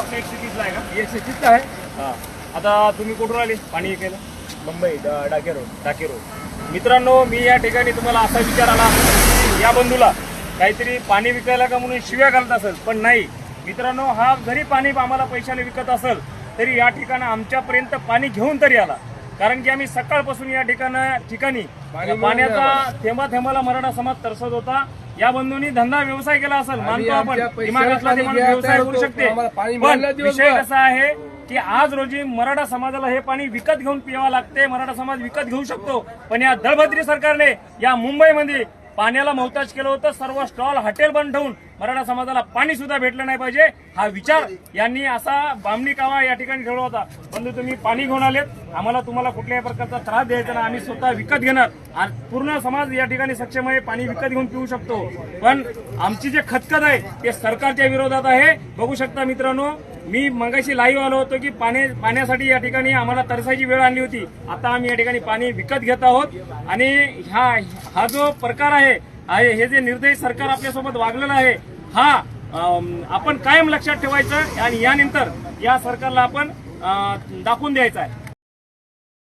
आपल्या 130 ला आहे का? 130 आहे. हा. आता तुम्ही कुठून आले पाणी विकायला? मुंबई डाके रोड. टाके रोड. मित्रांनो, मी या ठिकाणी तुम्हाला असा विचार आला या बंधूला काहीतरी पाणी विकायला का म्हणून शिव्या घालत असेल, पण नाही मित्रांनो, हा जरी पाणी आम्हाला पैशाने विकत असेल तरी या ठिकाणी आमच्यापर्यंत पाणी घेऊन तरी आला. कारण की आम्ही सकाळपासून या ठिकाणी पाण्याचा थेंबा थेंबाला मराठा समाज तरसत होता. या बंधूंनी धंदा व्यवसाय केला असेल, मानतो आपण, दिमागातला ते माणूस व्यवसाय करू शकते. पण विषय कसा आहे की आज रोजी मराठा समाजाला हे पाणी विकत घेऊन पियावं लागते. मराठा समाज विकत घेऊ शकतो, पण या दळभद्री सरकारने या मुंबईमध्ये पाण्याला मोहताज केलं होतं. सर्व स्टॉल हॉटेल बंद ठेवून मराठा समाजाला पाणी सुद्धा भेटलं नाही पाहिजे हा विचार यांनी असा बामणी कावा या ठिकाणी ठेवला होता. बंधू, तुम्ही पाणी घेऊन आलेत, आम्हाला तुम्हाला कुठल्याही प्रकारचा त्रास द्यायचा नाही, आम्ही स्वतः विकत घेणार आणि पूर्ण समाज या ठिकाणी सक्षम आहे, पाणी विकत घेऊन पिऊ शकतो. पण आमची जे खतखत आहे ते सरकारच्या विरोधात आहे. बघू शकता मित्रांनो, मी मगाशी लाईव्ह आलो होतो की पाण्यासाठी या ठिकाणी आम्हाला तरसायची वेळ आणली होती. आता आम्ही या ठिकाणी पाणी विकत घेत आहोत आणि हा जो प्रकार आहे, हे जे निर्दयी सरकार आपल्यासोबत वागलेलं आहे, हा आपण कायम लक्षात ठेवायचं आणि यानंतर या सरकारला आपण दाखवून द्यायचं आहे.